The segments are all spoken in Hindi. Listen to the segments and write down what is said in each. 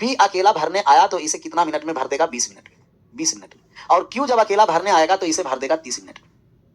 पी अकेला भरने आया तो इसे कितना मिनट में भर देगा? 20 मिनट में। 20 मिनट में। और क्यू जब अकेला भरने आएगा तो इसे भर देगा 30 मिनट में।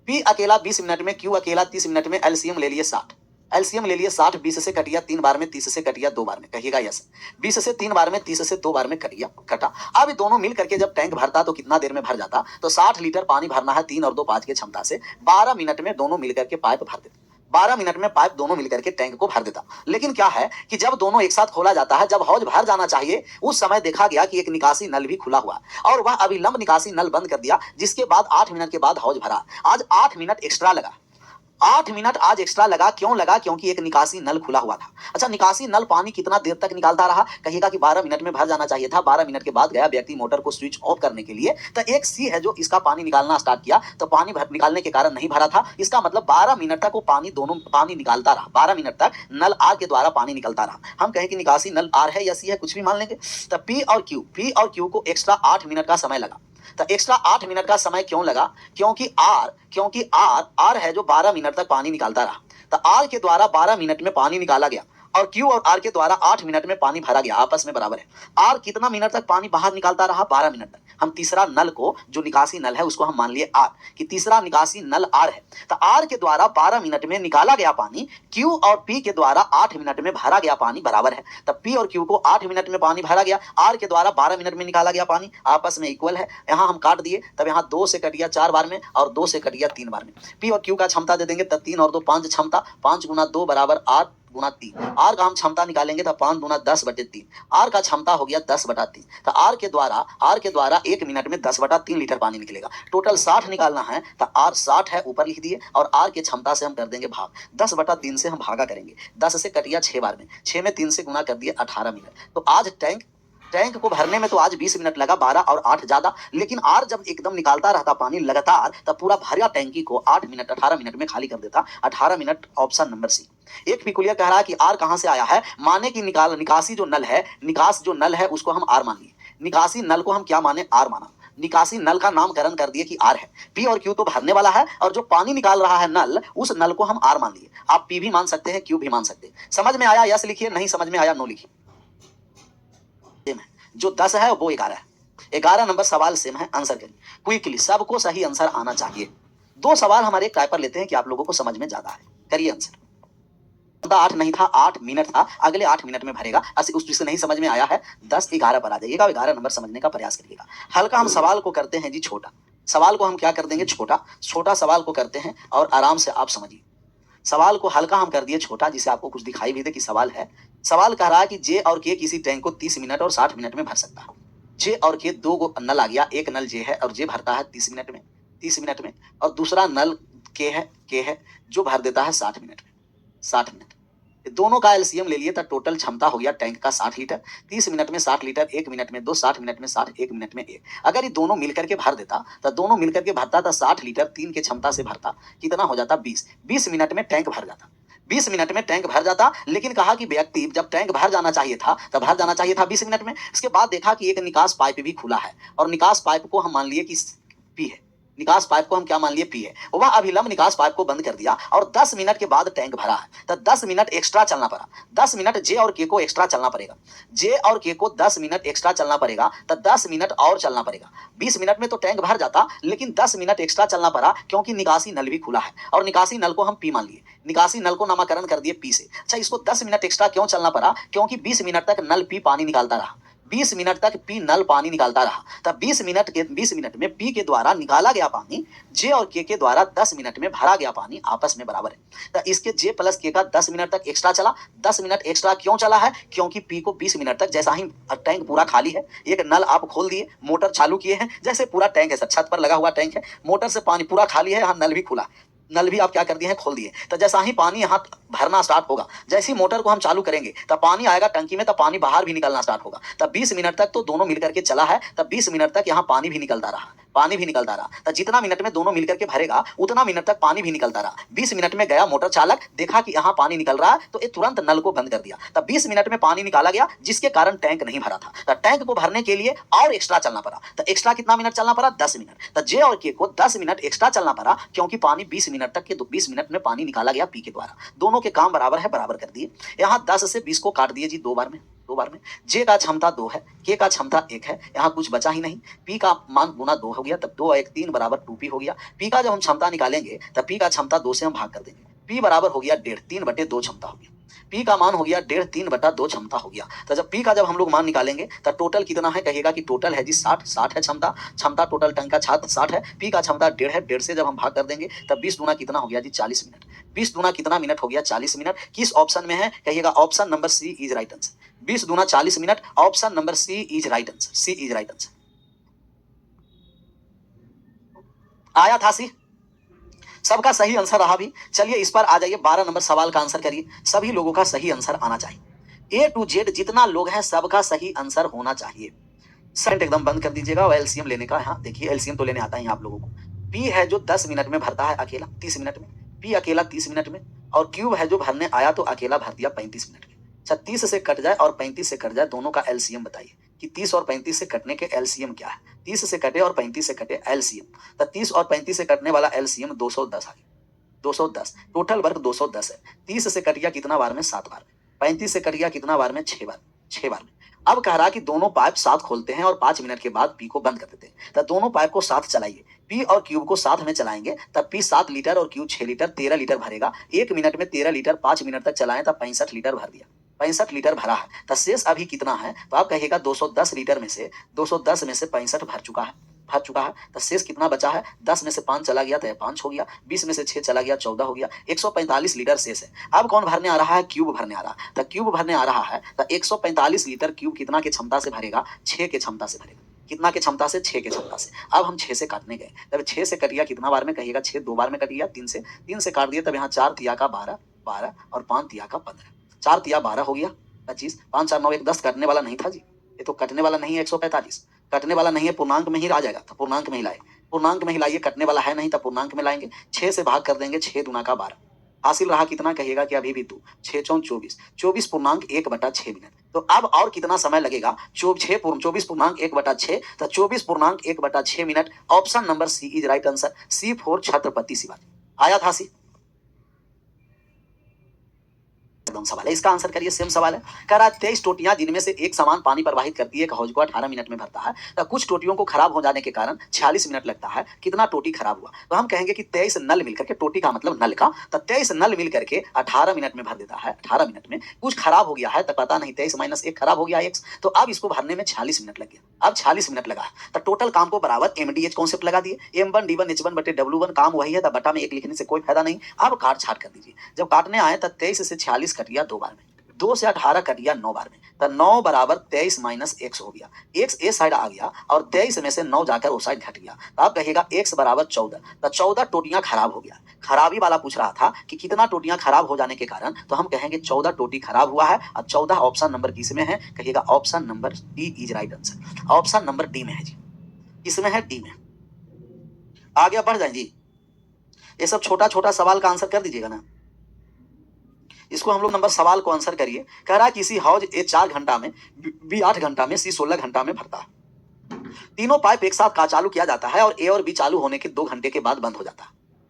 पी अकेला 20 मिनट में, क्यू अकेला 30 मिनट में। एलसीएम ले लिए 60। एलसीएम ले लिए 60। 20 से कटिया 3 बार में, 30 से कटिया 2 बार में। कहिएगा यस। 20 से 3 बार में, 30 से 2 बार में कटिया कटा। अब दोनों मिल करके जब टैंक भरता तो कितना देर में भर जाता? तो 60 लीटर पानी भरना है 3 और 2 5 की क्षमता से। 12 मिनट में दोनों मिलकर के पाइप भर देते। 12 मिनट में पाइप दोनों मिलकर के टैंक को भर देता। लेकिन क्या है कि जब दोनों एक साथ खोला जाता है, जब हौज भर जाना चाहिए, उस समय देखा गया कि एक निकासी नल भी खुला हुआ और वह अविलंब निकासी नल बंद कर दिया, जिसके बाद 8 मिनट के बाद हौज भरा। आज 8 मिनट एक्स्ट्रा लगा। 8 मिनट आज एक्स्ट्रा लगा। क्यों लगा? क्योंकि एक निकासी नल खुला हुआ था। अच्छा, निकासी नल पानी कितना देर तक निकालता रहा? कहिएगा कि 12 मिनट में भर जाना चाहिए था। 12 मिनट के बाद गया व्यक्ति मोटर को स्विच ऑफ करने के लिए, तो एक सी है जो इसका पानी निकालना स्टार्ट किया, तो पानी निकालने के कारण नहीं भरा था। इसका मतलब 12 मिनट तक वो पानी निकालता रहा। 12 मिनट तक नल आर के द्वारा पानी निकलता रहा। हम कहें कि निकासी नल आर है या सी है, कुछ भी मान लेंगे। तो पी और क्यू को एक्स्ट्रा 8 मिनट का समय लगा। तो एक्स्ट्रा 8 मिनट का समय क्यों लगा? क्योंकि आर है जो 12 मिनट तक पानी निकालता रहा। तो आर के द्वारा 12 मिनट में पानी निकाला गया और क्यू और आर के द्वारा 8 मिनट में पानी भरा गया। आपस में बराबर है। आर कितना मिनट तक पानी बाहर निकालता रहा? 12 मिनट तक। हम तीसरा नल को, जो निकासी नल है, उसको हम मान लिए आर, कि तीसरा निकासी नल आर है। तो आर के द्वारा 12 मिनट में निकाला गया पानी, क्यू और पी के द्वारा 8 मिनट में भरा गया पानी बराबर है। तब पी और क्यू को 8 मिनट में पानी भरा गया, आर के द्वारा 12 मिनट में निकाला गया पानी, आपस में इक्वल है। यहाँ हम काट दिए, तब यहाँ 2 से कटिया 4 बार में और 2 से कटिया 3 बार में। पी और क्यू का क्षमता दे देंगे, तब 3 और 2 5 क्षमता, 5 गुना 2 बराबर 8 गुना 3। आर का हम क्षमता निकालेंगे तो 5 गुना 10/3। आर का क्षमता हो गया 10/3। तो आर के द्वारा 1 मिनट में 10/3 लीटर पानी निकलेगा। टोटल 60 निकालना है, तो आर 60 है, ऊपर लिख दिए, और आर के क्षमता से हम कर देंगे भाग। 10/3 से हम भागा करेंगे। 10 से कटिया 6 बार में, 6 में 3 से गुना कर दिए 18 मिनट। तो आज टैंक को भरने में तो आज 20 मिनट लगा, 12 और 8 ज्यादा। लेकिन आर जब एकदम निकालता रहता पानी लगातार, तब पूरा भरा टैंकी को 18 मिनट में खाली कर देता। 18 मिनट, ऑप्शन नंबर सी। एक पिकुलियर कह रहा है कि आर कहां से आया है? माने कि निकासी जो नल है उसको हम आर मान लिए। निकासी नल को हम क्या माने? आर माना। निकासी नल का नामकरण कर दिए कि आर है। पी और क्यू तो भरने वाला है, और जो पानी निकाल रहा है नल, उस नल को हम आर मान लिए। आप पी भी मान सकते हैं, क्यू भी मान सकते हैं। समझ में आया यस लिखिए, नहीं समझ में आया नो लिखिए। जो 10 है वो 11 है। 11 नंबर सवाल सेम है, आंसर करिए क्विकली। सबको सही आंसर आना चाहिए। 2 सवाल हमारे एक टाइप पर लेते हैं कि आप लोगों को समझ में ज्यादा है। करिए आंसर। 8 नहीं था, 8 मिनट था, अगले 8 मिनट में भरेगा। उससे नहीं समझ में आया है, 10 11 पर आ जाइएगा, 11 नंबर समझने का प्रयास करिएगा। हल्का हम सवाल को करते हैं जी छोटा। सवाल को हम क्या कर देंगे? छोटा सवाल को करते हैं, और आराम से आप समझिए। सवाल को हल्का हम कर दिए छोटा, जिसे आपको कुछ दिखाई भी दे कि सवाल है। सवाल कह रहा है कि जे और के किसी टैंक को 30 मिनट और 60 मिनट में भर सकता है। जे और के 2 नल आ गया, एक नल जे है और जे भरता है 30 मिनट में, और दूसरा नल के है जो भर देता है 60 मिनट में। 60 मिनट दोनों का एलसीएम ले लिए, तो टोटल क्षमता हो गया टैंक का 60 लीटर। 30 मिनट में 60 लीटर, 1 मिनट में 2, 60 मिनट में 60, 1 मिनट में 1। अगर ये दोनों मिलकर के भर देता, तो दोनों मिलकर के भरता था 60 लीटर, 3 के क्षमता से भरता, कितना हो जाता? 20 मिनट में टैंक भर जाता। 20 मिनट में टैंक भर जाता। लेकिन कहा कि व्यक्ति जब टैंक भर जाना चाहिए था, तब भर जाना चाहिए था 20 मिनट में। इसके बाद देखा कि एक निकास पाइप भी खुला है, और निकास पाइप को हम मान लिए कि पी है। निकास पाइप को हम क्या मान लिए? पी है। वह अभिलंब निकास पाइप को बंद कर दिया, और 10 मिनट के बाद टैंक भरा है, तो 10 मिनट एक्स्ट्रा चलना पड़ा। 10 मिनट जे और के को एक्स्ट्रा चलना पड़ेगा। जे और के को 10 मिनट एक्स्ट्रा चलना पड़ेगा, तो 10 मिनट और चलना पड़ेगा। 20 मिनट में तो टैंक भर जाता, लेकिन 10 मिनट एक्स्ट्रा चलना पड़ा, क्योंकि निकासी नल भी खुला है, और निकासी नल को हम पी मान लिए। निकासी नल को नामकरण कर दिए पी से। अच्छा, इसको 10 मिनट एक्स्ट्रा क्यों चलना पड़ा? क्योंकि 20 मिनट तक नल पी पानी निकालता रहा। 20 मिनट तक पी नल पानी निकालता रहा। तब 20 मिनट में पी के द्वारा निकाला गया पानी जे और के द्वारा 10 मिनट में भरा गया पानी आपस में बराबर है। तो इसके जे प्लस के का 10 मिनट तक एक्स्ट्रा चला। 10 मिनट एक्स्ट्रा क्यों चला है? क्योंकि पी को 20 मिनट तक, जैसा ही टैंक पूरा खाली है, एक नल आप खोल दिए, मोटर चालू किए हैं, जैसे पूरा टैंक है, छत पर लगा हुआ टैंक है, मोटर से पानी पूरा खाली है, यहाँ नल भी खुला, नल भी आप क्या कर दिए हैं? खोल दिए। तो जैसा ही पानी यहाँ भरना स्टार्ट होगा, जैसी मोटर को हम चालू करेंगे, तब पानी आएगा टंकी में, तब पानी बाहर भी निकलना स्टार्ट होगा। तब 20 मिनट तक तो दोनों मिलकर के चला है, तब 20 मिनट तक यहाँ पानी भी निकलता रहा। तो जितना मिनट में दोनों मिलकर के भरेगा, उतना मिनट तक पानी भी निकलता रहा। 20 मिनट में गया मोटर चालक, देखा कि यहाँ पानी निकल रहा है, तो ये तुरंत नल को बंद कर दिया। तब 20 मिनट में पानी निकाला गया, जिसके कारण टैंक नहीं भरा था। तो टैंक को भरने के लिए और एक्स्ट्रा चलना पड़ा। तो एक्स्ट्रा कितना मिनट चलना पड़ा? 10 मिनट। तो जे और के को 10 मिनट एक्स्ट्रा चलना पड़ा, क्योंकि पानी 20 मिनट तक के 20 मिनट में पानी निकाला गया पी के द्वारा। दोनों के काम बराबर है, बराबर कर दिए। यहाँ 10 से 20 को काट दिए जी 2 बार में। 2 बार में। जे का क्षमता 2 है, के का क्षमता 1 है, यहाँ कुछ बचा ही नहीं। पी का मान गुना 2 हो गया, तब 2 और 1 3 बराबर 2p हो गया। पी का जब हम क्षमता निकालेंगे तब पी का क्षमता 2 से हम भाग कर देंगे। पी बराबर हो गया 1.5, 3/2 क्षमता हो गया। पी का मान हो गया 1.5, 3/2 क्षमता हो गया। तो जब पी का जब हम लोग मान निकालेंगे तब टोटल कितना है, कहिएगा कि टोटल है जी 60 है क्षमता। क्षमता टोटल टैंक का 60 है। पी का क्षमता 1.5 है, 1.5 से जब हम भाग कर देंगे तब 20 दूना कितना हो गया जी 40 मिनट। 20 दूना कितना मिनट हो गया 40 मिनट। किस ऑप्शन में है, कहिएगा option number C is right answer. 20 दूना 40 minute, option number C is right answer. C is right answer. आया था सी, सबका सही आंसर रहा भी। चलिए इस पर आ जाइए, 12 नंबर सवाल का आंसर करिए। सभी लोगों का सही आंसर आना चाहिए। ए टू जेड जितना लोग हैं सबका सही आंसर होना चाहिए। सेंट एकदम बंद कर दीजिएगा और एलसीएम लेने का, हाँ देखिए एलसीएम तो लेने आता है आप लोगों को। पी है जो 10 मिनट में भरता है अकेला 30 मिनट में, पी अकेला 30 मिनट में, और क्यूब है जो भरने आया तो अकेला भर दिया 35 मिनट में। 36 से कट जाए और 35 से कट जाए, दोनों का एलसीएम बताइए कि 30 और 35 से कटने के एलसीएम क्या है। 30 से कटे और 35 से कटे एलसीएम, तो 30 और 35 से कटने वाला एलसीएम 210 आ गया। 210 टोटल वर्क 210 है। 30 से कट गया कितना बार में, 7 बार में। 35 से कट गया कितना बार में, 6 बार, 6 बार में। अब कह रहा कि दोनों पाइप साथ खोलते हैं और 5 मिनट के बाद पी को बंद कर देते हैं। तो दोनों पाइप को साथ चलाइए, पी और क्यूब को साथ में चलाएंगे तब पी 7 लीटर और क्यूब 6 लीटर 13 लीटर भरेगा। 1 मिनट में 13 लीटर, 5 मिनट तक चलाएं तब 65 लीटर भर दिया। 65 लीटर भरा है, तो शेष अभी कितना है, तो आप कहिएगा 210 लीटर में से 210 में से 65 भर चुका है, भर चुका है। तो शेष कितना बचा है, 10 में से 5 चला गया तो 5 हो गया, 20 में से 6 चला गया 14 हो गया, 145 लीटर शेष है। अब कौन भरने आ रहा है, क्यूब भरने आ रहा है। तो क्यूब भरने आ रहा है तो 145 लीटर क्यूब कितना के क्षमता से भरेगा, 6 के क्षमता से भरेगा। कितना के क्षमता से, 6 के क्षमता से। अब हम 6 से काटने गए, तब 6 से कट गया कितना बार में, कहिएगा 6 2 बार में कट गया। 3 से काट दिया, तब यहाँ 4 तिया का 12 12 और 5 तिया का 15, 4 तिया 12 हो गया 25, 5 4 9 1 10 कटने वाला नहीं था जी, ये तो कटने वाला नहीं है। 145 कटने वाला नहीं है, पूर्णांक में ही आ जाएगा, तो पूर्णांक में ही लाए, पूर्णांक में ही लाइए। कटने वाला है नहीं तो पूर्णांक में लाएंगे। 6 से भाग कर देंगे, 6 दूना का 12, हासिल रहा कितना, कहिएगा कि अभी भी 2 6 4 24, 24 पूर्णांक 1/6 मिनट। तो अब और कितना समय लगेगा, 24 पूर्णांक 1/6, तो 24 पूर्णांक 1/6 minute. Option number C is right answer. C4 Chhatrapati Shivaji. आया था सी, एकदम सवाल है, इसका आंसर करिए। सेम सवाल है, कह रहा 23 टोटियां जिनमें से एक समान पानी प्रवाहित करती है, एक हौज को 18 मिनट में भरता है, तो कुछ टोटियों को खराब हो जाने के कारण 46 मिनट लगता है, कितना टोटी खराब हुआ। तो हम कहेंगे कि 23 नल मिलकर के, टोटी का मतलब नल का, तो 23 नल मिलकर के 18 मिनट में भर देता है। 18 मिनट में कुछ खराब हो गया है तो पता नहीं, 23 - 1 खराब हो गया x, तो अब इसको भरने में 46 मिनट लग गया। अब 46 मिनट लगा तो टोटल काम को बराबर MDH कॉन्सेप्ट लगा दिए, M1 D1 H1 बटे W1, काम वही है, तो बटा में 1 लिखने से कोई फायदा नहीं। अब काट छाट कर दीजिए, जब काटने आए तो 23 से 46 कट गया 2 बार में, 2 से 18 कट गया 9 बार में, तो 9 बराबर 23 - x हो गया। x ए साइड आ गया और 23 में से 9 जाकर वो साइड घट गया, तो आप कहिएगा x बराबर 14, तो 14 टोटियां खराब हो गया। खराबी वाला पूछ रहा था कि कितना टोटियां खराब हो जाने के कारण, तो हम कहेंगे 14 टोटी खराब हुआ है। और 14 ऑप्शन नंबर किस में है, कहिएगा option number D is right answer. Option number D में है जी, किसमें है, डी में। आगे बढ़ जाए जी, ये सब छोटा छोटा सवाल का आंसर कर दीजिएगा ना। इसको हम लोग नंबर सवाल को आंसर करिए। कह रहा है किसी हौज ए 4 घंटा में, बी 8 घंटा में, सी 16 घंटा में भरता है। तीनों पाइप एक साथ का चालू किया जाता है और ए और बी चालू होने के 2 घंटे के बाद बंद हो जाता है,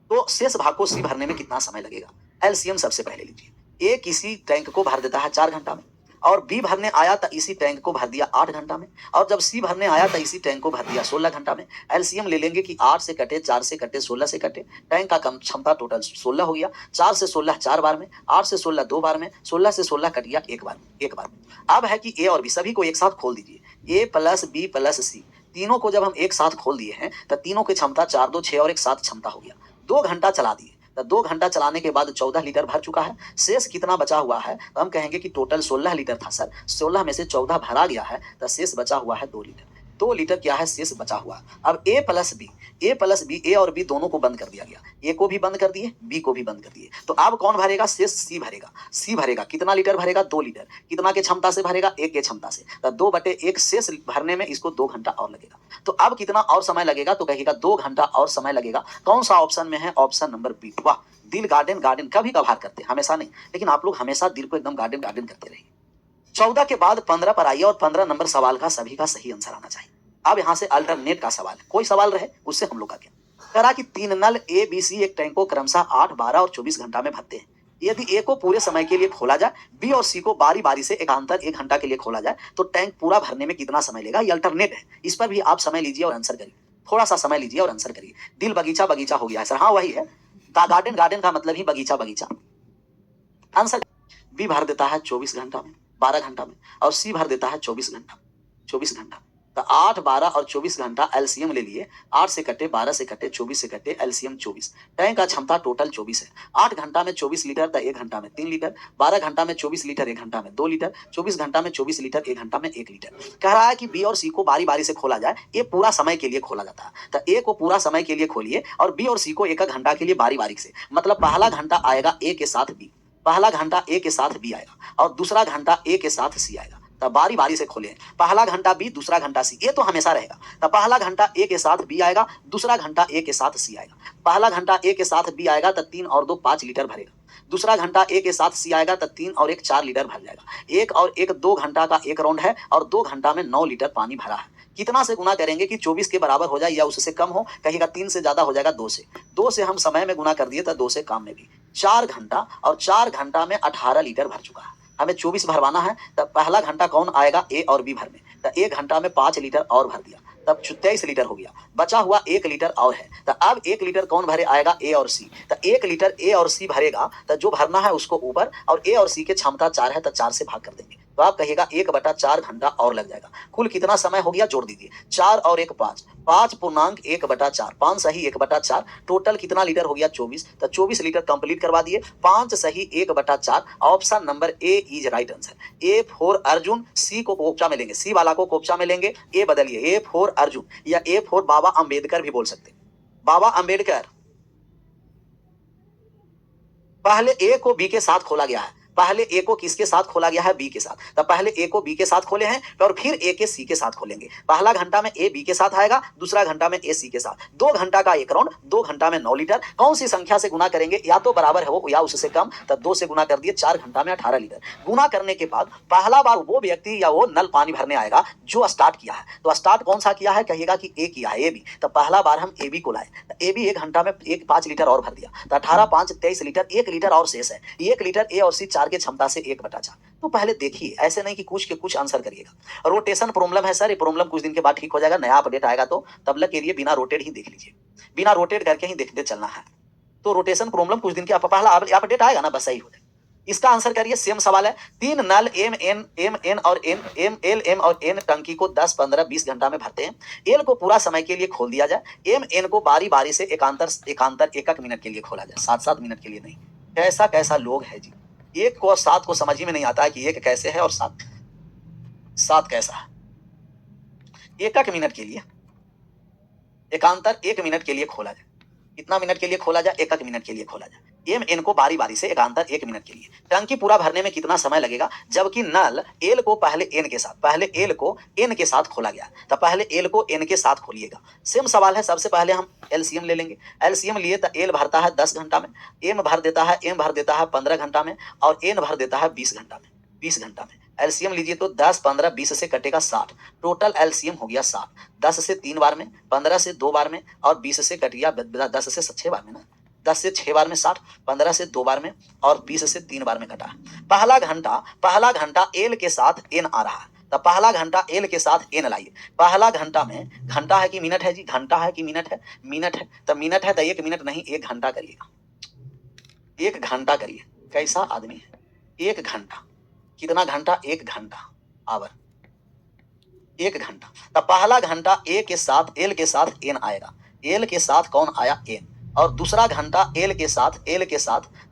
तो शेष भाग को सी भरने में कितना समय लगेगा। एलसीएम सबसे पहले लीजिए। ए किसी टैंक को भर देता है 4 घंटा में, और बी भरने आया तो इसी टैंक को भर दिया 8 घंटा में, और जब सी भरने आया तो इसी टैंक को भर दिया 16 घंटा में। एलसीएम ले लेंगे कि 8 से कटे, 4 से कटे, 16 से कटे, टैंक का कम क्षमता टोटल 16 हो गया। 4 से 16 4 बार में, 8 से 16 2 बार में, 16 से 16 कट गया 1 बार में, 1 बार में। अब है कि ए और बी सभी को एक साथ खोल दीजिए, ए प्लस बी प्लस सी, तीनों को जब हम एक साथ खोल दिए हैं तो तीनों की क्षमता 4 2 6 और एक साथ क्षमता हो गया। 2 घंटा चला दिए, तो 2 घंटा चलाने के बाद 14 लीटर भर चुका है। शेष कितना बचा हुआ है, तो हम कहेंगे कि टोटल 16 लीटर था सर, 16 में से 14 भरा गया है, तो शेष बचा हुआ है 2 लीटर। 2 लीटर क्या है, शेष बचा हुआ। अब ए प्लस बी, ए और बी दोनों को बंद कर दिया गया, ए को भी बंद कर दिए, बी को भी बंद कर दिए। तो अब कौन भरेगा, शेष सी भरेगा। सी भरेगा कितना लीटर भरेगा, 2 लीटर। कितना के क्षमता से भरेगा, 1 के क्षमता से, तो 2/1 शेष भरने में इसको 2 घंटा और लगेगा। तो अब कितना और समय लगेगा, तो कहिएगा 2 घंटा और समय लगेगा। कौन सा ऑप्शन में है, ऑप्शन नंबर बी। वाह, दिल गार्डन गार्डन कभी कभार करते हैं, हमेशा नहीं, लेकिन आप लोग हमेशा दिल को एकदम गार्डन गार्डन करते रहिए। 14 के बाद 15 पर आइए, और 15 नंबर सवाल का सभी का सही आंसर आना चाहिए। अब यहाँ से अल्टरनेट का सवाल है, कोई सवाल रहे उससे हम लोग का क्या। कह रहा कि 3 नल ए बी सी एक टैंक को क्रमशः 8 12 और 24 घंटा में भरते हैं। यदि ए को पूरे समय के लिए खोला जाए, बी और सी को बारी बारी से एकांतर 1 घंटा के लिए खोला जाए, तो टैंक पूरा भरने में कितना समय लेगा? ये अल्टरनेट है। इस पर भी आप समय लीजिए और आंसर करिए। थोड़ा सा समय लीजिए और आंसर करिए। दिल बगीचा बगीचा हो गया है सर। हाँ वही है। गार्डन गार्डन का मतलब ही बगीचा बगीचा। आंसर बी भर देता है 24 घंटा में, 12 घंटा में, और सी भर देता है 24 घंटा, 24 घंटा। तो 8, 12 और 24 घंटा एलसीएम ले लिए। 8 से कटे, 12 से कटे, 24 से कटे, एलसीएम 24। टैंक का क्षमता टोटल 24 है। 8 घंटा में 24 लीटर तो 1 घंटा में 3 लीटर, 12 घंटा में 24 लीटर 1 घंटा में 2 लीटर, 24 घंटा में 24 लीटर 1 घंटा में 1 लीटर। कह रहा है कि बी और सी को बारी बारी से खोला जाए। ए पूरा समय के लिए खोला जाता है, तो ए को पूरा समय के लिए खोलिए और बी और सी को 1 घंटा के लिए बारी बारी से। मतलब पहला घंटा आएगा ए के साथ बी, पहला घंटा ए के साथ बी आएगा और दूसरा घंटा ए के साथ सी आएगा। तब बारी बारी से खोले। पहला घंटा बी, दूसरा घंटा सी, ये तो हमेशा रहेगा। तब पहला घंटा ए के साथ बी आएगा, दूसरा घंटा ए के साथ सी आएगा। पहला घंटा ए के साथ बी आएगा तो 3 और 2 5 लीटर भरेगा। दूसरा घंटा ए के साथ सी आएगा तो 3 और 1 4 लीटर भर जाएगा। 1 और 1 2 घंटा का एक राउंड है और 2 घंटा में 9 लीटर पानी भरा है। कितना से गुना करेंगे कि 24 के बराबर हो जाए या उससे कम हो? कहेगा 3 से ज्यादा हो जाएगा 2 से। 2 से हम समय में गुना कर दिए तो 2 से काम में भी। 4 घंटा और 4 घंटा में 18 लीटर भर चुका है। हमें 24 भरवाना है। तब पहला घंटा कौन आएगा? ए और बी भर में। तो 1 घंटा में 5 लीटर और भर दिया, तब 23 लीटर हो गया। बचा हुआ 1 लीटर और है। तो अब 1 लीटर कौन भरे? आएगा ए और सी। तो 1 लीटर ए और सी भरेगा, तो जो भरना है उसको ऊपर, और ए और सी के क्षमता 4 है तो 4 से भाग कर देंगे। तो आप कहिएगा 1/4 घंटा और लग जाएगा। कुल कितना समय हो गया? जोड़ दीजिए। 4 और 1 5, 5.1/4, 5 सही 1/4, टोटल कितना लीटर हो गया? 24। तो 24 लीटर कंप्लीट करवा दिए। 5 सही 1/4, option number A is right answer. A for Arjun, C को कोपचा में लेंगे, सी वाला को कोपचा में लेंगे, ए बदलिए, ए फॉर अर्जुन या ए फॉर बाबा अंबेडकर भी बोल सकते। बाबा अंबेडकर। पहले ए को बी के साथ खोला गया है। पहले ए को किसके साथ खोला गया है? बी के साथ। तब पहले ए को बी के साथ खोले हैं और फिर ए के सी के साथ खोलेंगे। पहला घंटा में ए बी के साथ आएगा, दूसरा घंटा में ए सी के साथ। 2 घंटा का एक राउंड, 2 घंटा में 9 लीटर। कौन सी संख्या से गुना करेंगे? या तो बराबर है वो या उससे कम। तब 2 से गुना कर दिए। 4 घंटा में 18 लीटर। गुना करने के बाद पहला बार वो व्यक्ति या वो नल पानी भरने आएगा जो स्टार्ट किया है। तो स्टार्ट कौन सा किया है? कहिएगा कि ए किया है, ए बी। तो पहला बार हम ए बी को लाए। ए बी 1 घंटा में 5 लीटर और भर दिया। तो 18 5 23 लीटर, 1 लीटर और शेष है। 1 लीटर ए और सी 4 के क्षमता से 1/4। तो पहले देखिए, ऐसे नहीं कि कुछ के कुछ आंसर करिएगा। रोटेशन प्रॉब्लम है सर, ये प्रॉब्लम कुछ दिन के बाद ठीक हो जाएगा। नया अपडेट आएगा तो तब तक के लिए बिना रोटेट ही देख लीजिए, बिना रोटेट करके ही देखते चलना है। तो रोटेशन प्रॉब्लम कुछ दिन के पहला अपडेट आएगा ना, बस सही हो जाए। इसका आंसर करिए। सेम सवाल है। 3 नल एम और एल और एन टंकी को 10 15 20 घंटा में भरते हैं। एल को पूरा समय के लिए खोल दिया जाए, एम एन को बारी बारी से एकांतर 1 मिनट के लिए खोला जाए, 7 मिनट के लिए नहीं। कैसा कैसा लोग है जी। 1 को और 7 को समझ ही में नहीं आता है कि 1 कैसे है और 7 कैसा है। 1 मिनट के लिए एकांतर 1 मिनट के लिए खोला जाए। कितना मिनट के लिए खोला जाए? 1 मिनट के लिए खोला जाए। एम एन को बारी बारी से एकांतर 1 मिनट के लिए। टंकी पूरा भरने में कितना समय लगेगा? जबकि नल एल को पहले एन के साथ खोला गया। तो पहले एल को एन के साथ खोलिएगा। सेम सवाल है। सबसे पहले हम एलसीएम ले लेंगे। एलसीएम लिए तो एल भरता है 10 घंटा में, एम भर देता है 15 घंटा में, और एन भर देता है 20 घंटा में। 20 घंटा में एलसीएम लीजिए तो 10 15 20 से कटेगा 60। टोटल एलसीएम हो गया 60। 10 से 3 बार में, 15 से 2 बार में, और 20 से कट गया 10 से 6 बार में ना। 10 से 6 बार में 60, 15 से 2 बार में, और 20 से 3 बार में कटा। पहला घंटा एल के साथ एन आ रहा है। तो पहला घंटा एल के साथ एन लाइए। पहला घंटा में घंटा है कि मिनट है जी? घंटा है कि मिनट है? मिनट है। तो मिनट है तो 1 मिनट नहीं 1 घंटा करिएगा। 1 घंटा करिए। कैसा आदमी है? 1 घंटा। कितना घंटा? 1 घंटा आवर 1 घंटा। तब पहला घंटा ए के साथ एल के साथ एन आएगा। एल के साथ कौन आया? एन। और दूसरा घंटा एल के साथ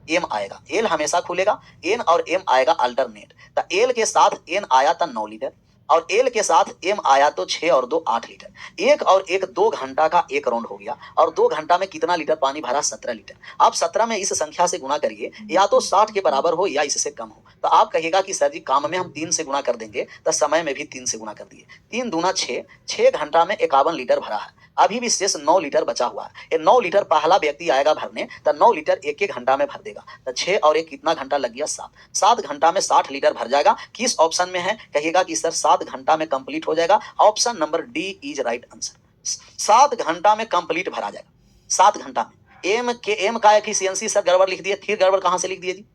एम आएगा। एल हमेशा खुलेगा, एन और एम आएगा अल्टरनेट। तो एल के साथ एन आया था 9 लीटर, और एल के साथ एम आया तो 6 और 2 8 लीटर। 1 और 1 2 घंटा का एक राउंड हो गया, और 2 घंटा में कितना लीटर पानी भरा? 17 लीटर। आप 17 में इस संख्या से गुना करिए, या तो 60 के बराबर हो या इससे कम हो। तो आप कहिएगा कि सर जी काम में हम 3 से गुना कर देंगे, तो समय में भी 3 से गुना कर दिए। 3 दूना 6, 6 घंटा में 51 लीटर भरा है। अभी भी शेष 9 लीटर बचा हुआ है। ये 9 लीटर पहला व्यक्ति आएगा भरने, तो 9 लीटर 1 घंटा में भर देगा। तो 6 और 1 कितना घंटा लग गया? 7। 7 घंटा में 60 लीटर भर जाएगा। किस ऑप्शन में है? कहिएगा कि सर 7 घंटा में कंप्लीट हो जाएगा। Option number D is right answer. 7 घंटा में कंप्लीट भरा जाएगा। 7 घंटा में। एम का एफिशिएंसी सर गड़बड़ लिख दिए। फिर गड़बड़ कहां से लिख दिए जी?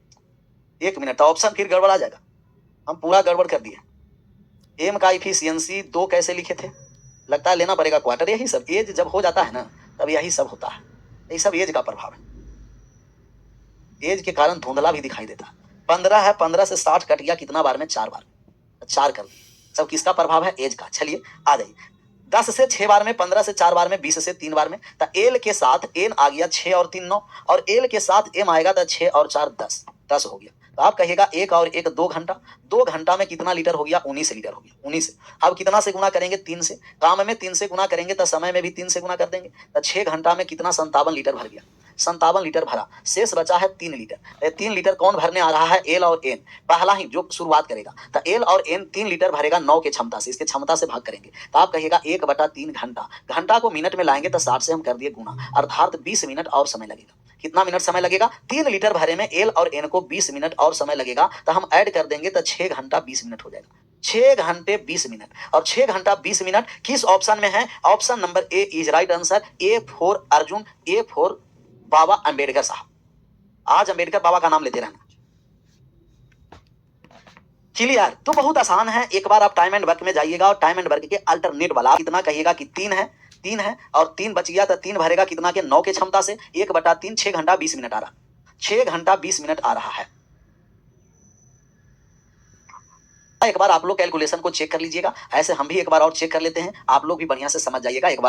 1 मिनट। तो ऑप्शन फिर गड़बड़ आ जाएगा, हम पूरा गड़बड़ कर दिए। एम का इफिशियंसी 2 कैसे लिखे थे, लगता है लेना पड़ेगा क्वार्टर। यही सब एज जब हो जाता है ना तब यही सब होता है, यही सब एज का प्रभाव है। एज के कारण धुंधला भी दिखाई देता है। 15 है, 15 से 60 कट गया कितना बार में, 4 बार में, 4 कर दिए। सब किसका प्रभाव है, एज का। चलिए आ जाइए, 10 से 6 बार में, 15 से 4 बार में, 20 से 3 बार में। तो एल के साथ एन आ गया 6 और 3 9, और एल के साथ एम आएगा तो 6 और 4 10, 10 हो गया। तो आप कहिएगा 1 और 1 2 घंटा, 2 घंटा में कितना लीटर हो गया, 19 लीटर हो गया, 19। अब कितना से गुना करेंगे, 3 से। काम में 3 से गुना करेंगे तो समय में भी 3 से गुना कर देंगे। तो 6 घंटा में कितना, 57 लीटर भर गया, 57 लीटर भरा। शेष बचा है 3 लीटर। 3 लीटर कौन भरने आ रहा है, एल और एन। पहला ही जो शुरुआत करेगा तो एल और एन 3 लीटर भरेगा 9 के क्षमता से, इसके क्षमता से भाग करेंगे तो आप कहिएगा 1/3 घंटा। घंटा को मिनट में लाएंगे तो 60 से हम कर दिए गुना, अर्थात 20 मिनट और समय लगेगा। कितना मिनट समय लगेगा, 3 लीटर भरे में एल और एन को 20 मिनट और समय लगेगा। तो हम ऐड कर देंगे तो 6 घंटा 20 मिनट हो जाएगा। 6 घंटे 20 मिनट, और 6 घंटा 20 मिनट किस ऑप्शन में है, option number A is right answer. A for Arjun, A for Baba Ambedkar Sahab. आज अंबेडकर बाबा का नाम लेते रहना। क्लियर, तो बहुत आसान है। एक बार आप टाइम एंड वर्क में जाइएगा और टाइम एंड वर्क के अल्टरनेट वाला कितना कहिएगा कि 3 है, 3 है और 3 बच गया तो 3 भरेगा कितना के, 9 के क्षमता से। 1/3, 6 घंटा 20 मिनट आ रहा, 6 घंटा 20 मिनट आ रहा है। एक बार आप लोग कैलकुलेशन को चेक कर लीजिएगा, ऐसे हम भी एक बार और चेक कर लेते हैं, आप लोग भी बढ़िया से समझ जाइएगा। एक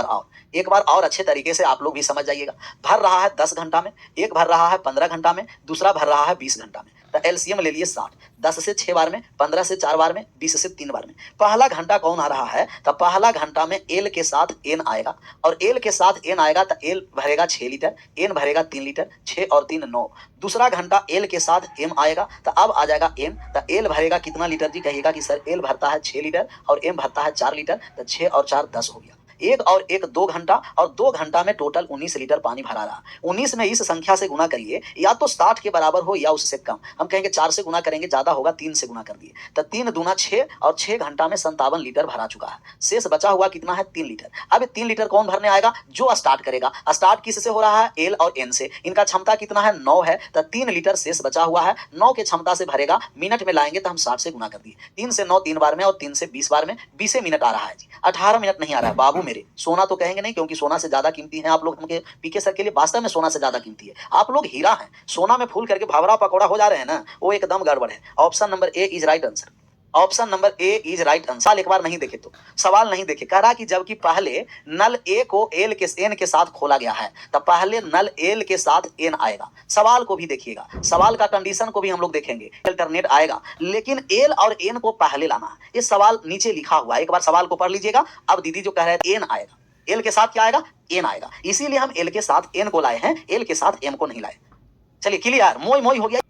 बार और अच्छे तरीके से आप लोग भी समझ जाइएगा। भर रहा है 10 घंटा में, एक भर रहा है 15 घंटा में, दूसरा भर रहा है 20 घंटा में। तो एलसीएम ले लिए 60, 10 से 6 बार में, 15 से 4 बार में, 20 से 3 बार में। पहला घंटा कौन आ रहा है, तो पहला घंटा में एल के साथ एन आएगा, और एल के साथ एन आएगा तो एल भरेगा 6 लीटर, एन भरेगा 3 लीटर, 6 और 3 9। दूसरा घंटा एल के साथ एम आएगा तो अब आ जाएगा एम, तो एल भरेगा कितना लीटर जी, कहिएगा कि सर एल भरता है 6 लीटर और एम भरता है 4 लीटर, तो 6 और 4 10 हो गया। 1 और 1 2 घंटा, और 2 घंटा में टोटल 19 लीटर पानी भरा रहा। 19 में इस संख्या से गुना करिए, या तो 60 के बराबर हो या उससे कम। हम कहेंगे 4 से गुना करेंगे ज्यादा होगा, 3 से गुना कर दिए तो 3 दूना 6, और 6 घंटा में 57 लीटर भरा चुका है। शेष बचा हुआ कितना है, 3 लीटर। अब 3 लीटर कौन भरने आएगा, जो स्टार्ट करेगा। स्टार्ट किससे हो रहा है, एल और एन से। इनका क्षमता कितना है, 9 है, तो 3 लीटर शेष बचा हुआ है, 9 के क्षमता से भरेगा। मिनट में लाएंगे तो हम 60 से गुना कर दिए। 3 से 9 3 बार में, और 3 से 20 बार में, 20 मिनट आ रहा है जी, 18 मिनट नहीं आ रहा है बाबू मेरे। सोना तो कहेंगे नहीं, क्योंकि सोना से ज्यादा कीमती है आप लोग। हमके पीके सर के लिए वास्तव में सोना से ज्यादा कीमती है। आप लोग हीरा हैं, सोना में फूल करके भावरा पकौड़ा हो जा रहे हैं ना, वो एकदम गड़बड़ है। Option number A is right answer, option number A is right answer. एक बार नहीं देखे तो सवाल नहीं देखे, कह रहा कि जबकि पहले नल ए को एल के एन के साथ खोला गया है, तब पहले नल एल के साथ एन आएगा। सवाल को भी देखिएगा, सवाल का कंडीशन को भी हम लोग देखेंगे, अल्टरनेट आएगा, लेकिन एल और एन को पहले लाना है। ये सवाल नीचे लिखा हुआ है, एक बार सवाल को पढ़ लीजिएगा। अब दीदी जो कह रहे हैं एन आएगा, एल के साथ क्या आएगा, एन आएगा, इसीलिए हम एल के साथ एन को लाए हैं, एल के साथ एम को नहीं लाए। चलिए क्लियर, मोई मोई हो गया।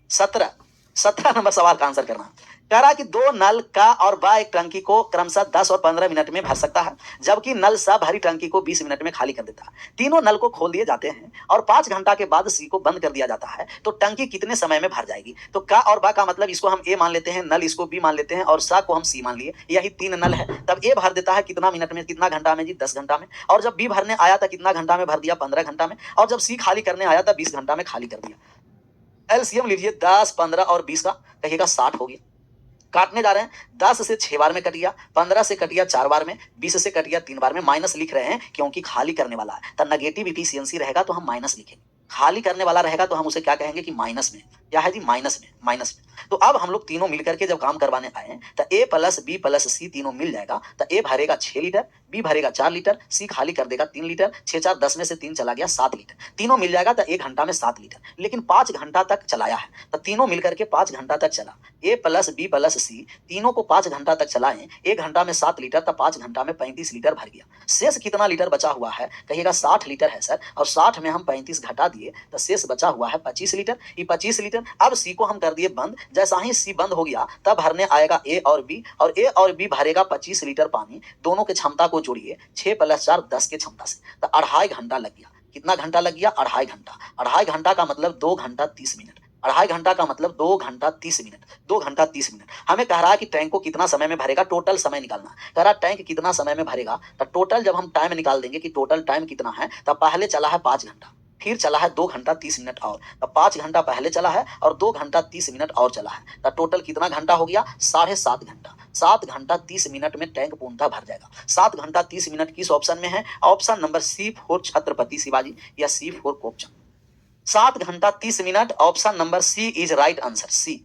17 नंबर सवाल का आंसर करना। कह रहा कि 2 नल का और बा एक टंकी को क्रमशः 10 और 15 मिनट में भर सकता है, जबकि नल सा भरी टंकी को 20 मिनट में खाली कर देता है। तीनों नल को खोल दिए जाते हैं और 5 घंटा के बाद सी को बंद कर दिया जाता है, तो टंकी कितने समय में भर जाएगी। तो का और बा का मतलब, इसको हम ए मान लेते हैं, नल इसको बी मान लेते हैं, और सा को हम सी मान लिए। यही 3 नल है। तब ए भर देता है कितना मिनट में, कितना घंटा में जी, 10 घंटा में। और जब बी भरने आया था कितना घंटा में भर दिया, 15 घंटा में। और जब सी खाली करने आया था 20 घंटा में खाली कर दिया। एलसीएम लीजिए 10 15 और 20 का, कहिएगा 60 हो गया। काटने जा रहे हैं, 10 से 6 बार में कट गया, 15 से कट गया 4 बार में, 20 से कट गया 3 बार में। माइनस लिख रहे हैं क्योंकि खाली करने वाला है, तो नेगेटिव इफिशियंसी रहेगा तो हम माइनस लिखेंगे। खाली करने वाला रहेगा तो हम उसे क्या कहेंगे कि माइनस में। क्या है जी, माइनस में, माइनस में। तो अब हम लोग तीनों मिलकर के जब काम करवाने आए तो ए प्लस बी प्लस सी तीनों मिल जाएगा। तो ए भरेगा 6 लीटर, बी भरेगा 4 लीटर, सी खाली कर देगा 3 लीटर, 6 4 10 में से 3 चला गया 7 लीटर। तीनों मिल जाएगा तो 1 घंटा में 7 लीटर, लेकिन 5 घंटा तक चलाया है। तो तीनों मिलकर के 5 घंटा तक चला। ए प्लस बी प्लस सी तीनों को 5 घंटा तक चलाएं, 1 घंटा में 7 लीटर, तो 5 घंटा में 35 लीटर भर गया। शेष कितना लीटर बचा हुआ है, कहिएगा 60 लीटर है सर, और 60 में हम 35 घटा दिए तो शेष बचा हुआ है 25 लीटर। ये 25 लीटर। अब सी को हम कर दिए बंद, जैसा ही सी बंद हो गया तब भरने आएगा ए और बी, और ए और बी भरेगा 25 लीटर पानी। दोनों के क्षमता को जोड़िए, 6 + 4 10 के क्षमता से, तो 2.5 घंटा लग गया। कितना घंटा लग गया, 2.5 घंटा। 2.5 घंटा का मतलब 2 घंटा 30 मिनट। 2.5 घंटा का मतलब 2 घंटा 30 मिनट। 2 घंटा 30 मिनट। हमें कह रहा है कि टैंक को कितना समय में भरेगा, टोटल समय निकालना। कह रहा टैंक कितना समय में भरेगा, तो टोटल जब हम टाइम निकाल देंगे कि टोटल टाइम कितना है, तब पहले चला है 5 घंटा, फिर चला है 2 घंटा 30 मिनट और, तो 5 घंटा पहले चला है और 2 घंटा 30 मिनट और चला है, तो टोटल कितना घंटा हो गया? 7.5 घंटा। 7 घंटा 30 मिनट में टैंक पूर्णतः भर जाएगा। 7 घंटा 30 मिनट किस ऑप्शन में है? Option number C4 Chhatrapati Shivaji या C4 कोपचन। 7 घंटा 30 minute, option number C is right answer, C.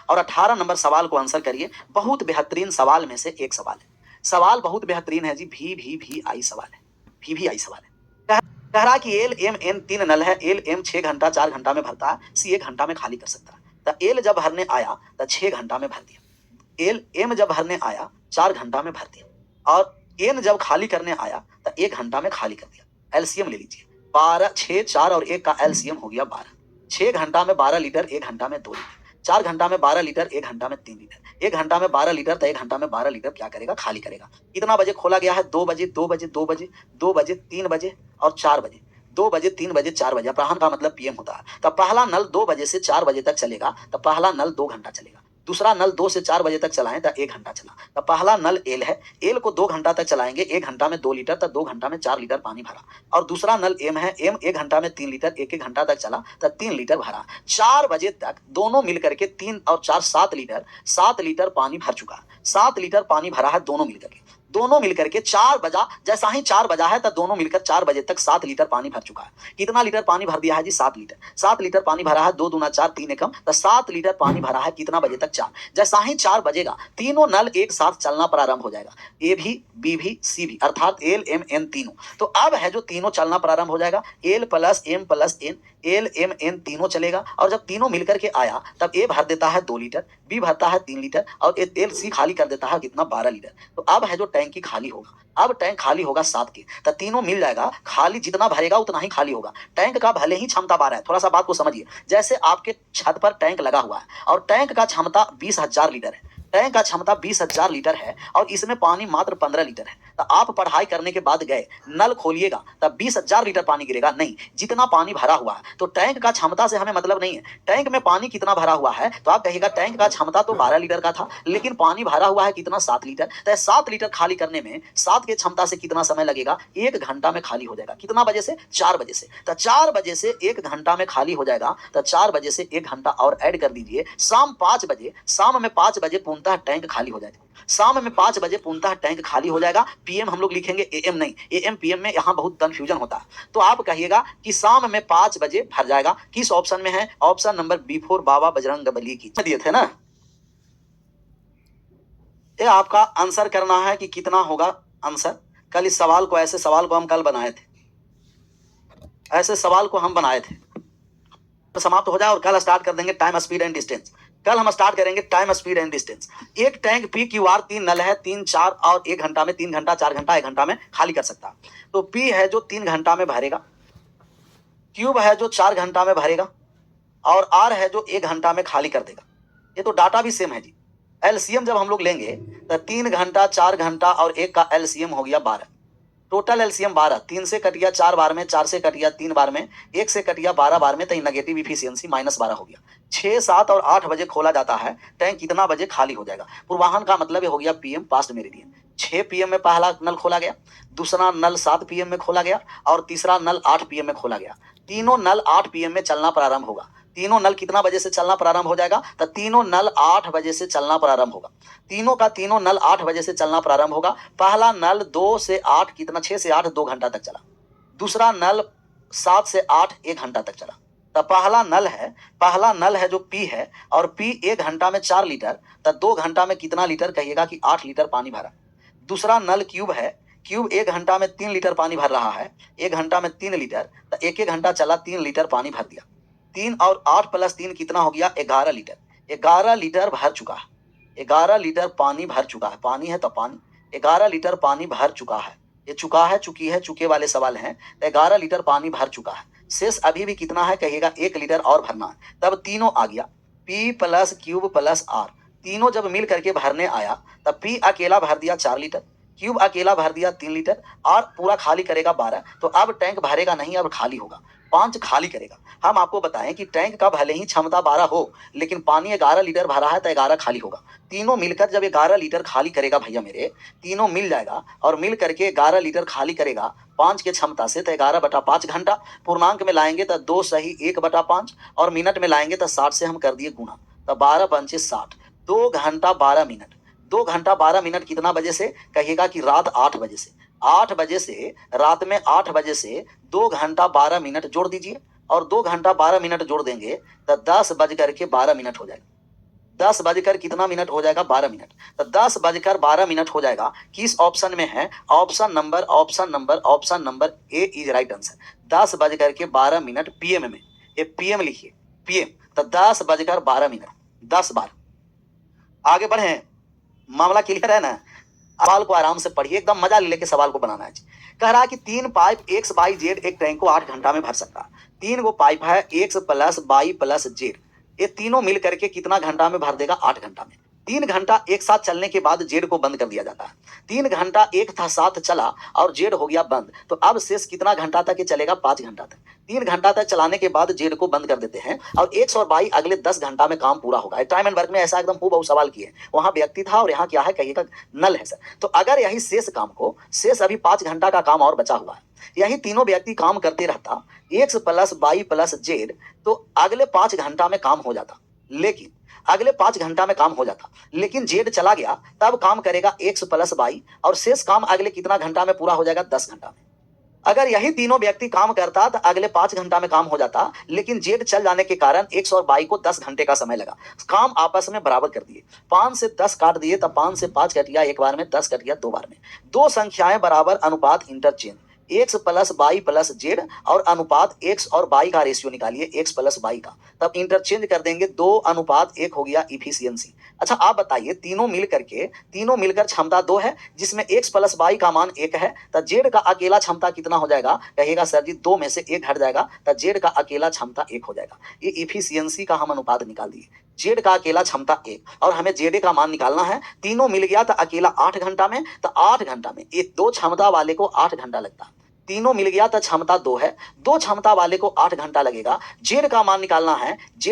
और 18 नंबर सवाल को आंसर करिए। बहुत बेहतरीन सवाल में से एक सवाल है। सवाल बहुत बेहतरीन है जी, भी आई सवाल है, भी आई सवाल है। कह रहा कि एल एम एन 3 नल है। एल एम 6 घंटा 4 घंटा में भरता है, सी 1 घंटा में खाली कर सकता है। तो एल जब भरने आया तो 6 घंटा में भर दिया। एल एम जब भरने आया 4 घंटा में भर दिया, और एन जब खाली करने आया तो 1 घंटा में खाली कर दिया। एलसीएम ले लीजिए, 12 6 4 और 1 का एलसीएम हो गया 12। 6 घंटा में 12 लीटर, 1 घंटा में 2 लीटर। 4 घंटा में 12 लीटर, 1 घंटा में 3 लीटर। 1 घंटा में 12 लीटर तो 1 घंटा में 12 लीटर क्या करेगा? खाली करेगा। कितना बजे खोला गया है? 2 बजे, 2 बजे, 2 बजे, 2 बजे, 3 बजे और 4 बजे। 2 बजे, 3 बजे, 4 बजे। अपराह्न का मतलब पीएम होता है। तो पहला नल 2 बजे से 4 बजे तक चलेगा, तो पहला नल 2 घंटा चलेगा। दूसरा नल 2 से 4 बजे तक चलाएं तो 1 घंटा चला। तो पहला नल एल है, एल को 2 घंटा तक चलाएंगे, 1 घंटा में 2 लीटर, तो 2 घंटा में 4 लीटर पानी भरा। और दूसरा नल एम है, एम 1 घंटा में 3 लीटर, 1 घंटा तक चला तो 3 लीटर भरा। 4 बजे तक दोनों मिलकर के 3 और 4 7 लीटर, 7 लीटर पानी भर चुका है। 7 लीटर पानी भरा है दोनों मिलकर के। दोनों मिलकर के 4 बजा, जैसा ही 4 बजा है तो दोनों मिलकर 4 बजे तक 7 लीटर पानी भर चुका है। कितना लीटर पानी भर दिया है जी? 7 लीटर। 7 लीटर पानी भरा है, 2 दूना 4, 3 एकम, तो 7 लीटर पानी भरा है कितना बजे तक? 4। जैसा ही 4 बजेगा तीनों नल एक साथ चलना प्रारंभ हो जाएगा, ए भी, बी भी, सी भी, अर्थात एल एम एन तीनों। तो अब है जो तीनों चलना प्रारंभ हो जाएगा, L plus M plus N, L M N तीनों चलेगा। और जब तीनों मिलकर के आया तब ए भर देता है 2 लीटर, बी भरता है 3 लीटर और एल सी खाली कर देता है कितना? 12 लीटर। तो अब है जो टैंकी खाली होगा, अब टैंक खाली होगा 7 के, तो तीनों मिल जाएगा, खाली जितना भरेगा उतना ही खाली होगा। टैंक का भले ही क्षमता 12 है, थोड़ा सा बात को समझिए। जैसे आपके छत पर टैंक लगा हुआ है और टैंक का क्षमता 20,000 लीटर है, टैंक का क्षमता 20,000 लीटर है और इसमें पानी मात्र 15 लीटर है। तो आप पढ़ाई करने के बाद गए, नल खोलिएगा तब 20,000 लीटर पानी गिरेगा? नहीं, जितना पानी भरा हुआ है। तो टैंक का क्षमता से हमें मतलब नहीं है, टैंक में पानी कितना भरा हुआ है। तो आप कहिएगा टैंक का क्षमता तो 12 लीटर का था, लेकिन पानी भरा हुआ है कितना? 7 लीटर। तो 7 लीटर खाली करने में 7 के क्षमता से कितना समय लगेगा? 1 घंटा में खाली हो जाएगा। कितना बजे से? 4 बजे से। तो 4 बजे से 1 घंटा में खाली हो जाएगा। तो 4 बजे से 1 घंटा और ऐड कर दीजिए, शाम 5 बजे। शाम में 5 बजे पूर्णतः टैंक खाली हो जाएगा। शाम में 5 बजे पूर्णतः टैंक खाली हो जाएगा। पीएम हम लोग लिखेंगे, एएम नहीं, एएम पीएम में यहां बहुत कंफ्यूजन होता है। तो आप कहिएगा कि शाम में 5 बजे भर जाएगा। किस ऑप्शन में है? ऑप्शन नंबर B4 बाबा बजरंगबली की दिए थे ना। ये आपका आंसर करना है कि कितना होगा आंसर। कल इस सवाल को, ऐसे सवाल को हम कल बनाए थे, ऐसे सवाल को हम बनाए थे। तो समाप्त हो जाए और कल स्टार्ट कर देंगे टाइम स्पीड एंड डिस्टेंस। कल हम स्टार्ट करेंगे टाइम स्पीड एंड डिस्टेंस। एक टैंक पी क्यू आर 3 नल है, 3 4 और 1 घंटा में, 3 घंटा 4 घंटा 1 घंटा में खाली कर सकता है। तो पी है जो 3 घंटा में भरेगा, क्यूब है जो 4 घंटा में भरेगा और आर है जो 1 घंटा में खाली कर देगा। ये तो डाटा भी सेम है जी। एलसीएम जब हम लोग लेंगे तो 3 घंटा 4 घंटा और 1 का एलसीएम हो गया 12। टोटल एलसीएम 12, 3 से कट गया 4 बार में, 4 से कट गया 3 बार में, 1 से कट गया 12 बार में, तो नेगेटिव इफिशियंसी -12 हो गया। 6 7 और 8 बजे खोला जाता है, टैंक कितना बजे खाली हो जाएगा? पूर्वाहन का मतलब हो गया पीएम, पास्ट मेरिडियन। 6 पीएम में पहला नल खोला गया, दूसरा नल 7 पीएम में खोला गया और तीसरा नल 8 पीएम में खोला गया। तीनों नल 8 पीएम में चलना प्रारंभ होगा। तीनों नल कितना बजे से चलना प्रारंभ हो जाएगा? तो तीनों नल 8 बजे से चलना प्रारंभ होगा। तीनों का तीनों नल 8 बजे से चलना प्रारंभ होगा। पहला नल 2 से 8 कितना? 6 से 8 2 घंटा तक चला। दूसरा नल 7 से 8 1 घंटा तक चला। तो पहला नल है जो पी है, और पी 1 घंटा में 4 लीटर, तो 2 घंटा में कितना लीटर? कहिएगा कि 8 लीटर पानी भरा। दूसरा नल क्यूब है, क्यूब 1 घंटा में 3 लीटर पानी भर रहा है, 1 घंटा में 3 लीटर, तो 1 घंटा चला 3 लीटर पानी भर दिया। 3 और 8 प्लस 3 कितना हो गया? 11 लीटर। 11 लीटर भर चुका है, 11 लीटर पानी भर चुका है। पानी है तो पानी, 11 लीटर पानी भर चुका है। ये चुका है, चुकी है, चुके वाले सवाल हैं। तो 11 लीटर पानी भर चुका है। शेष अभी भी कितना है? कहिएगा 1 लीटर और भरना है। तब तीनों आ गया, P plus Q plus R. तीनों जब मिल करके भरने आया तब पी अकेला भर दिया 4 लीटर, क्यूब अकेला भर दिया 3 लीटर और पूरा खाली करेगा 12। तो अब टैंक भरेगा नहीं, अब खाली होगा। 5 खाली करेगा। हम आपको बताएं कि टैंक का भले ही क्षमता 12 हो, लेकिन पानी 11 लीटर भरा है तो 11 खाली होगा। तीनों मिलकर जब 11 लीटर खाली करेगा भैया मेरे, तीनों मिल जाएगा और मिल करके 11 लीटर खाली करेगा 5 के क्षमता से, तो 11/5 घंटा। पूर्णांक में लाएंगे तो 2 सही 1/5 और मिनट में लाएंगे तो 60 से हम कर दिए गुना, तो 12 पंचे 60, 2 घंटा 12 मिनट। 2 घंटा 12 मिनट कितना बजे से? कहिएगा कि रात 8 बजे से। 8 बजे से, रात में 8 बजे से 2 घंटा 12 मिनट जोड़ दीजिए और 2 घंटा 12 मिनट जोड़ देंगे तो 10 बज करके 12 मिनट हो जाएगा। 10 बजकर कितना मिनट हो जाएगा? 12 मिनट। तो 10 बजकर 12 मिनट हो जाएगा। किस ऑप्शन में है? Option number A is right answer. 10 बजकर के 12 मिनट पीएम में, ये पीएम लिखिए, पीएम। तो 10 बजकर 12 मिनट, 10 बार। आगे बढ़े, मामला क्लियर है ना? सवाल को आराम से पढ़िए, एकदम मजा ले लेके सवाल को बनाना है। कह रहा है कि 3 पाइप एक्स बाई जेड एक टैंक को 8 घंटा में भर सकता है। 3 गो पाइप है, x plus by plus Z, ये तीनों मिल करके कितना घंटा में भर देगा? 8 घंटा में। 3 घंटा एक साथ चलने के बाद जेड को बंद कर दिया जाता है। 3 घंटा एक था साथ चला और जेड हो गया बंद, तो अब शेष कितना घंटा तक ये चलेगा? 5 घंटा तक। 3 घंटा तक चलाने के बाद जेड को बंद कर देते हैं और 100 और बाई अगले 10 घंटा में काम पूरा होगा। टाइम एंड वर्क में ऐसा एकदम हूबहू सवाल किए, वहां व्यक्ति था और यहाँ क्या है? कहिएगा नल है सर। तो अगर यही शेष काम को, शेष अभी 5 घंटा का काम और बचा हुआ है, यही तीनों व्यक्ति काम करते रहता, x plus by plus Z, तो अगले 5 घंटा में काम हो जाता। लेकिन अगले 5 घंटा में काम हो जाता, लेकिन जेड चला गया, तब काम करेगा एक्स प्लस बाई और शेष काम अगले कितना घंटा में पूरा हो जाएगा? 10 घंटा में। अगर यही तीनों व्यक्ति काम करता तो अगले 5 घंटा में काम हो जाता, लेकिन जेड चल जाने के कारण एक्स और बाई को 10 घंटे का समय लगा। काम आपस में बराबर कर दिए, 5 से 10 काट दिए, तब 5 से 5 कट गया एक बार में, 10 कट गया 2 बार में। दो संख्याएं बराबर, अनुपात interchange, x plus by plus Z और अनुपात एक्स और बाई का रेशियो निकालिए, एक्स प्लस बाई का, तब इंटरचेंज कर देंगे, 2:1 हो गया इफिशियंसी। अच्छा आप बताइए, तीनों मिलकर क्षमता 2 है, जिसमें एक्स प्लस बाई का मान 1 है, तो जेड का अकेला क्षमता कितना हो जाएगा? कहिएगा सर जी 2 में से 1 हट जाएगा, तो जेड का अकेला क्षमता 1 हो जाएगा। ये इफिशियंसी का हम अनुपात निकाल दिए। जेड का अकेला क्षमता 1 और हमें जेड का मान निकालना है। तीनों मिल गया तो अकेला 8 घंटा में, तो 8 घंटा में एक 2 क्षमता वाले को 8 घंटा लगता है। तीनों मिल गया तो क्षमता 2 है, 2 क्षमता वाले को 8 घंटा लगेगा। जेड का मान निकालना है। जेड